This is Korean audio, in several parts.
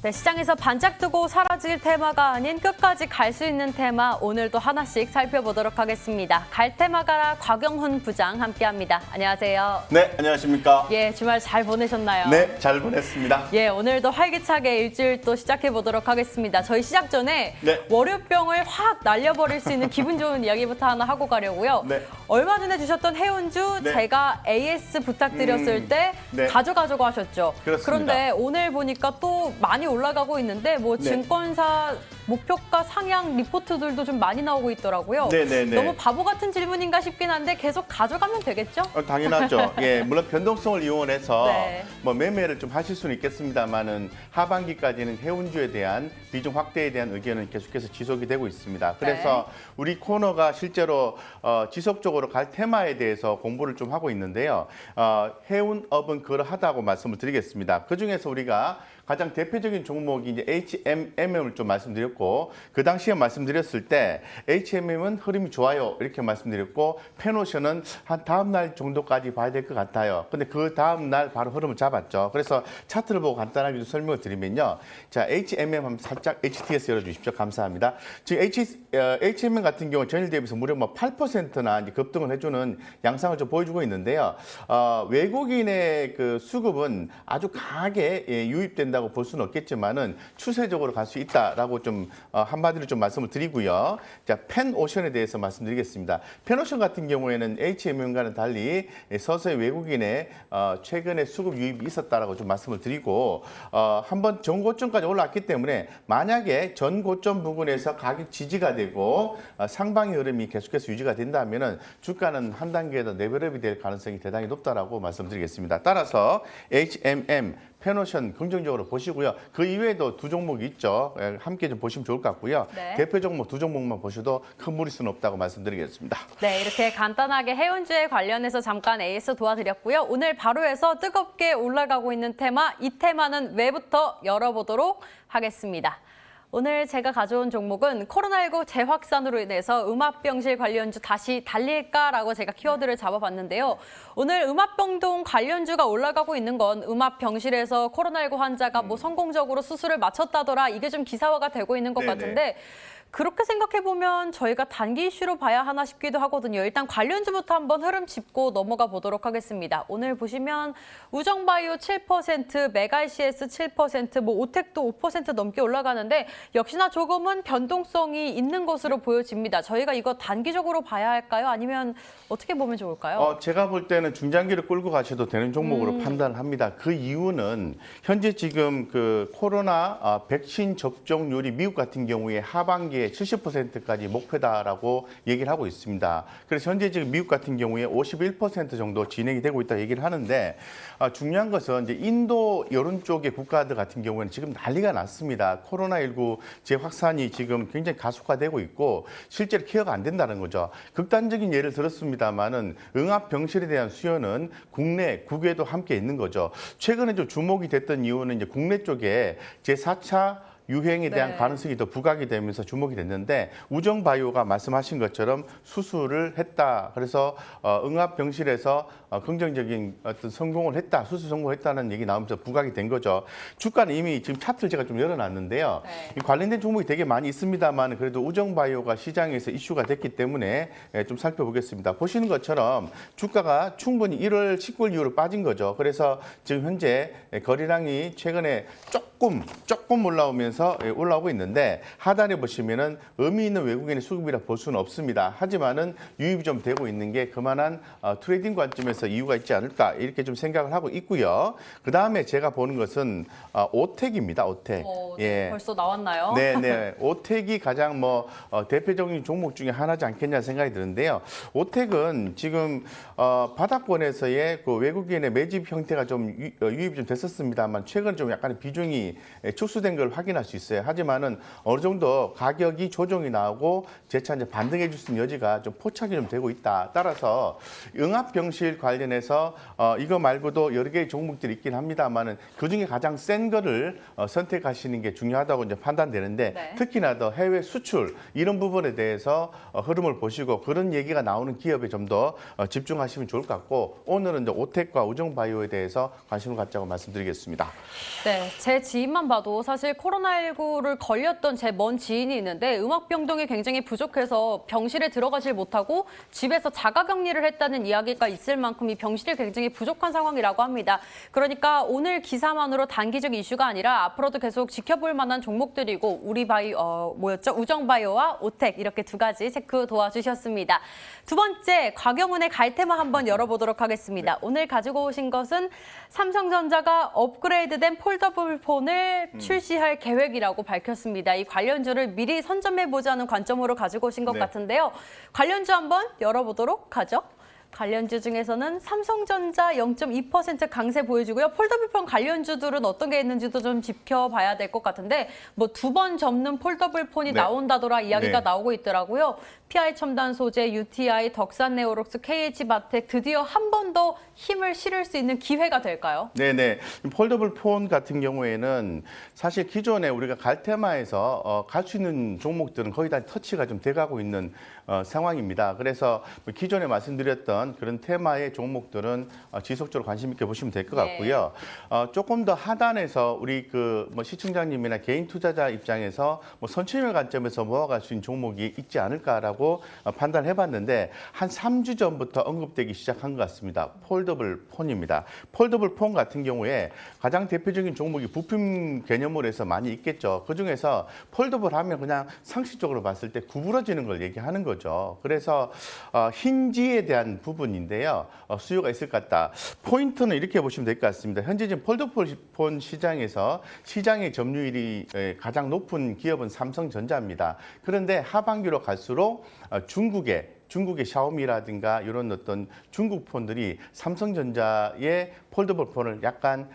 네, 시장에서 반짝 뜨고 사라질 테마가 아닌 끝까지 갈 수 있는 테마, 오늘도 하나씩 살펴보도록 하겠습니다. 갈 테마가라 곽영훈 부장 함께합니다. 안녕하세요. 네, 안녕하십니까. 예, 주말 잘 보내셨나요? 네, 잘 보냈습니다. 예, 오늘도 활기차게 일주일 또 시작해보도록 하겠습니다. 저희 시작 전에 네. 월요병을 확 날려버릴 수 있는 기분 좋은 이야기부터 하나 하고 가려고요. 네. 얼마 전에 주셨던 해운주 네. 제가 AS 부탁드렸을 때 네. 가져가자고 하셨죠. 그렇습니다. 그런데 오늘 보니까 또 많이 올라가고 있는데 뭐 네. 증권사 목표가 상향 리포트들도 좀 많이 나오고 있더라고요. 네네네. 너무 바보 같은 질문인가 싶긴 한데 계속 가져가면 되겠죠? 당연하죠. 예, 물론 변동성을 이용해서 네. 뭐 매매를 좀 하실 수는 있겠습니다만은 하반기까지는 해운주에 대한 비중 확대에 대한 의견은 계속해서 지속이 되고 있습니다. 그래서 우리 코너가 실제로 지속적으로 갈 테마에 대해서 공부를 좀 하고 있는데요. 해운업은 그러하다고 말씀을 드리겠습니다. 그 중에서 우리가 가장 대표적인 종목이 이제 HMM을 좀 말씀드렸고, 그 당시에 말씀드렸을 때 HMM은 흐름이 좋아요 이렇게 말씀드렸고, 펜오션은 한 다음 날 정도까지 봐야 될 것 같아요. 근데 그 다음 날 바로 흐름을 잡았죠. 그래서 차트를 보고 간단하게 좀 설명을 드리면요. 자, HMM 한번 살짝 HTS 열어주십시오. 감사합니다. 지금 HMM 같은 경우 전일 대비해서 무려 뭐 8%나 이제 급등을 해주는 양상을 좀 보여주고 있는데요. 외국인의 그 수급은 아주 강하게 유입된다고 볼 수는 없겠지만은 추세적으로 갈 수 있다라고 좀 한마디로 좀 말씀을 드리고요. 자, 펜오션에 대해서 말씀드리겠습니다. 펜오션 같은 경우에는 HMM과는 달리 서서히 외국인의 최근에 수급 유입이 있었다라고 좀 말씀을 드리고, 한번 전고점까지 올라왔기 때문에 만약에 전고점 부근에서 가격 지지가 되고 상방의 흐름이 계속해서 유지가 된다면은 주가는 한 단계 더 레벨업이 될 가능성이 대단히 높다라고 말씀드리겠습니다. 따라서 HMM 펜오션 긍정적으로 보시고요. 그 이외에도 두 종목이 있죠. 함께 좀 보시면 좋을 것 같고요. 네. 대표 종목 두 종목만 보셔도 큰 무리수는 없다고 말씀드리겠습니다. 네, 이렇게 간단하게 해운주에 관련해서 잠깐 AS 도와드렸고요. 오늘 바로 해서 뜨겁게 올라가고 있는 테마, 이 테마는 왜부터 열어보도록 하겠습니다. 오늘 제가 가져온 종목은 코로나19 재확산으로 인해서 음압병실 관련주 다시 달릴까라고 제가 키워드를 잡아봤는데요. 오늘 음압병동 관련주가 올라가고 있는 건 음압병실에서 코로나19 환자가 뭐 성공적으로 수술을 마쳤다더라, 이게 좀 기사화가 되고 있는 것 네네. 같은데, 그렇게 생각해보면 저희가 단기 이슈로 봐야 하나 싶기도 하거든요. 일단 관련주부터 한번 흐름 짚고 넘어가 보도록 하겠습니다. 오늘 보시면 우정바이오 7%, 메갈CS 7%, 뭐 오텍도 5% 넘게 올라가는데 역시나 조금은 변동성이 있는 것으로 보여집니다. 저희가 이거 단기적으로 봐야 할까요? 아니면 어떻게 보면 좋을까요? 제가 볼 때는 중장기를 끌고 가셔도 되는 종목으로 판단을 합니다. 그 이유는 현재 지금 그 코로나 백신 접종률이 미국 같은 경우에 하반기에 70%까지 목표다라고 얘기를 하고 있습니다. 그래서 현재 지금 미국 같은 경우에 51% 정도 진행이 되고 있다 얘기를 하는데, 중요한 것은 이제 인도 이런 쪽의 국가들 같은 경우에는 지금 난리가 났습니다. 코로나19 재확산이 지금 굉장히 가속화되고 있고 실제로 케어가 안 된다는 거죠. 극단적인 예를 들었습니다만은 응압병실에 대한 수요는 국내, 국외도 함께 있는 거죠. 최근에 좀 주목이 됐던 이유는 이제 국내 쪽에 제4차 유행에 대한 네. 가능성이 더 부각이 되면서 주목이 됐는데, 우정바이오가 말씀하신 것처럼 수술을 했다. 그래서 응압병실에서 긍정적인 어떤 성공을 했다. 수술 성공을 했다는 얘기 나오면서 부각이 된 거죠. 주가는 이미 지금 차트를 제가 좀 열어놨는데요. 네. 이 관련된 종목이 되게 많이 있습니다만 그래도 우정바이오가 시장에서 이슈가 됐기 때문에 좀 살펴보겠습니다. 보시는 것처럼 주가가 충분히 1월 19일 이후로 빠진 거죠. 그래서 지금 현재 거래량이 최근에 조금 올라오고 있는데, 하단에 보시면은 의미 있는 외국인의 수급이라 볼 수는 없습니다. 하지만은 유입이 좀 되고 있는 게 그만한 트레이딩 관점에서 이유가 있지 않을까 이렇게 좀 생각을 하고 있고요. 그 다음에 제가 보는 것은 오텍입니다. 오텍. 네, 벌써 나왔나요? 네. 오텍이 가장 대표적인 종목 중에 하나지 않겠냐 생각이 드는데요. 오텍은 지금 바닥권에서의 그 외국인의 매집 형태가 좀 유입이 좀 됐었습니다만 최근 좀 약간의 비중이 축소된 걸 확인할 수 있어요. 하지만은 어느 정도 가격이 조정이 나오고 재차 이제 반등해 줄 수 있는 여지가 좀 포착이 좀 되고 있다. 따라서 응압병실 관련해서 이거 말고도 여러 개의 종목들이 있긴 합니다만은 그중에 가장 센 거를 선택하시는 게 중요하다고 이제 판단되는데 네. 특히나 더 해외 수출 이런 부분에 대해서 흐름을 보시고 그런 얘기가 나오는 기업에 좀 더 집중하시면 좋을 것 같고 오늘은 이제 오텍과 우정바이오에 대해서 관심을 갖자고 말씀드리겠습니다. 네, 제 지인만 봐도 사실 코로나19를 걸렸던 제 먼 지인이 있는데 음악병동이 굉장히 부족해서 병실에 들어가질 못하고 집에서 자가격리를 했다는 이야기가 있을 만큼 이 병실이 굉장히 부족한 상황이라고 합니다. 그러니까 오늘 기사만으로 단기적 이슈가 아니라 앞으로도 계속 지켜볼 만한 종목들이고 우정바이오와 오텍 이렇게 두 가지 체크 도와주셨습니다. 두 번째, 곽영훈의 갈테마 한번 열어보도록 하겠습니다. 오늘 가지고 오신 것은 삼성전자가 업그레이드된 폴더블 폰을 출시할 계획이라고 밝혔습니다. 이 관련주를 미리 선점해보자는 관점으로 가지고 오신 것 네. 같은데요. 관련주 한번 열어보도록 하죠. 관련주 중에서는 삼성전자 0.2% 강세 보여주고요. 폴더블폰 관련주들은 어떤 게 있는지도 좀 지켜봐야 될 것 같은데 뭐 두 번 접는 폴더블폰이 네. 나온다더라 이야기가 네. 나오고 있더라고요. PI 첨단 소재, UTI, 덕산네오록스, KH바텍 드디어 한 번 더 힘을 실을 수 있는 기회가 될까요? 네네. 폴더블 폰 같은 경우에는 사실 기존에 우리가 갈테마에서 갈 수 있는 종목들은 거의 다 터치가 좀 돼가고 있는 상황입니다. 그래서 기존에 말씀드렸던 그런 테마의 종목들은 지속적으로 관심 있게 보시면 될 것 같고요. 조금 더 하단에서 우리 시청자님이나 개인 투자자 입장에서 선취율 관점에서 모아갈 수 있는 종목이 있지 않을까라고 판단을 해봤는데 한 3주 전부터 언급되기 시작한 것 같습니다. 폴더블 폰입니다. 폴더블 폰 같은 경우에 가장 대표적인 종목이 부품 개념으로 해서 많이 있겠죠. 그중에서 폴더블 하면 그냥 상식적으로 봤을 때 구부러지는 걸 얘기하는 거죠. 그래서 힌지에 대한 부분인데요. 수요가 있을 것 같다. 포인트는 이렇게 보시면 될 것 같습니다. 현재 지금 폴더블 폰 시장에서 시장의 점유율이 가장 높은 기업은 삼성전자입니다. 그런데 하반기로 갈수록 중국의 샤오미라든가 이런 어떤 중국 폰들이 삼성전자의 폴더블 폰을 약간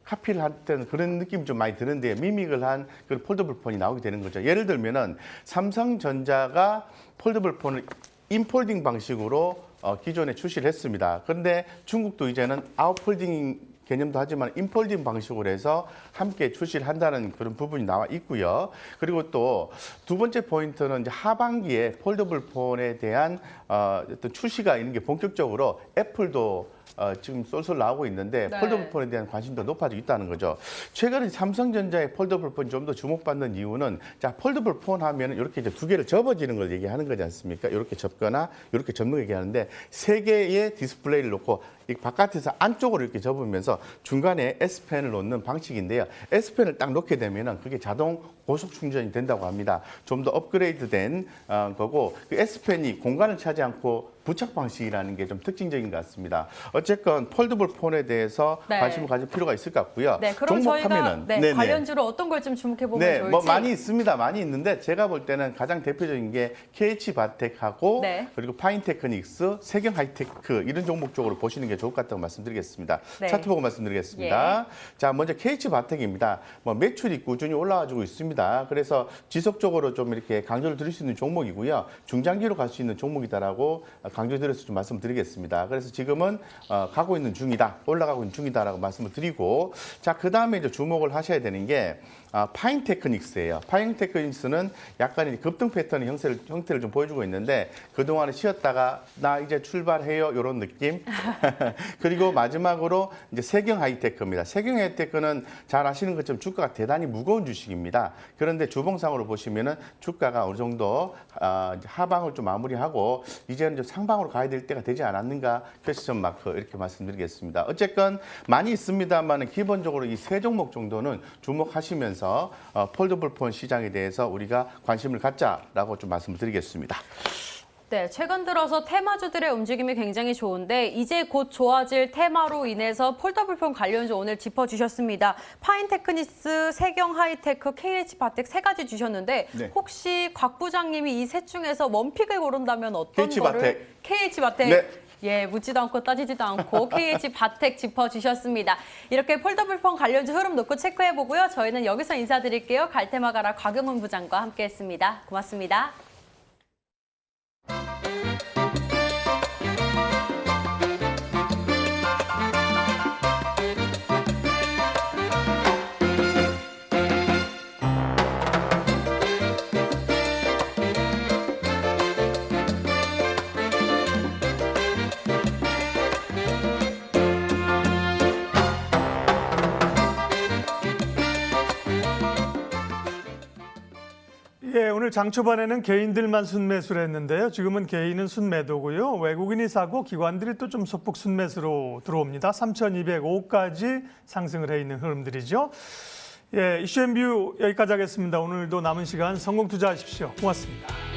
카피를 할 때는 그런 느낌이 좀 많이 드는데 미믹을 한 그 폴더블 폰이 나오게 되는 거죠. 예를 들면은 삼성전자가 폴더블 폰을 인폴딩 방식으로 기존에 출시를 했습니다. 그런데 중국도 이제는 아웃폴딩 개념도 하지만 인폴딩 방식으로 해서 함께 출시를 한다는 그런 부분이 나와 있고요. 그리고 또 두 번째 포인트는 이제 하반기에 폴더블 폰에 대한 어떤 출시가 있는 게 본격적으로 애플도 지금 쏠쏠 나오고 있는데 네. 폴더블 폰에 대한 관심도 높아지고 있다는 거죠. 최근에 삼성전자의 폴더블 폰이 좀 더 주목받는 이유는 자 폴더블 폰 하면 이렇게 이제 두 개를 접어지는 걸 얘기하는 거지 않습니까? 이렇게 접거나 이렇게 접는 걸 얘기하는데 세 개의 디스플레이를 놓고 이 바깥에서 안쪽으로 이렇게 접으면서 중간에 S펜을 놓는 방식인데요. S펜을 딱 놓게 되면은 그게 자동 고속 충전이 된다고 합니다. 좀 더 업그레이드된 거고 그 S펜이 공간을 차지 않고 부착 방식이라는 게 좀 특징적인 것 같습니다. 어쨌건 폴더블 폰에 대해서 네. 관심을 가질 필요가 있을 것 같고요. 네, 그럼 저희가 종목하면은 네, 관련주로 어떤 걸 좀 주목해 보면 네, 좋을지. 뭐 많이 있습니다. 많이 있는데 제가 볼 때는 가장 대표적인 게 KH바텍하고 네. 그리고 파인테크닉스, 세경하이테크 이런 종목 쪽으로 보시는 게 좋을 것 같다고 말씀드리겠습니다. 네. 차트 보고 말씀드리겠습니다. 자, 먼저 KH바텍입니다. 매출이 꾸준히 올라가지고 있습니다. 그래서 지속적으로 좀 이렇게 강조를 드릴 수 있는 종목이고요. 중장기로 갈 수 있는 종목이다라고 강조드려서 좀 말씀드리겠습니다. 그래서 지금은 가고 있는 중이다, 올라가고 있는 중이다라고 말씀을 드리고, 자, 그 다음에 이제 주목을 하셔야 되는 게 파인테크닉스예요. 파인테크닉스는 약간 급등 패턴의 형태를 좀 보여주고 있는데 그동안에 쉬었다가 나 이제 출발해요 이런 느낌. 그리고 마지막으로 이제 세경하이테크입니다. 세경하이테크는 잘 아시는 것처럼 주가가 대단히 무거운 주식입니다. 그런데 주봉상으로 보시면은 주가가 어느 정도 하방을 좀 마무리하고 이제는 좀 상방으로 가야 될 때가 되지 않았는가 퀘스천 마크 이렇게 말씀드리겠습니다. 어쨌건 많이 있습니다만 기본적으로 이 세 종목 정도는 주목하시면서 폴더블 폰 시장에 대해서 우리가 관심을 갖자라고 좀 말씀을 드리겠습니다. 네, 최근 들어서 테마주들의 움직임이 굉장히 좋은데 이제 곧 좋아질 테마로 인해서 폴더블폰 관련주 오늘 짚어주셨습니다. 파인테크닉스, 세경하이테크, KH바텍 세 가지 주셨는데 네. 혹시 곽 부장님이 이 셋 중에서 원픽을 고른다면 어떤 KH바텍. 거를? KH바텍. 네. 예, 묻지도 않고 따지지도 않고 KH바텍 짚어주셨습니다. 이렇게 폴더블폰 관련주 흐름 놓고 체크해보고요. 저희는 여기서 인사드릴게요. 갈테마가라 곽영훈 부장과 함께했습니다. 고맙습니다. 예, 오늘 장 초반에는 개인들만 순매수를 했는데요. 지금은 개인은 순매도고요. 외국인이 사고 기관들이 또 좀 소폭 순매수로 들어옵니다. 3,205까지 상승을 해 있는 흐름들이죠. 예, 이슈앤뷰 여기까지 하겠습니다. 오늘도 남은 시간 성공 투자하십시오. 고맙습니다.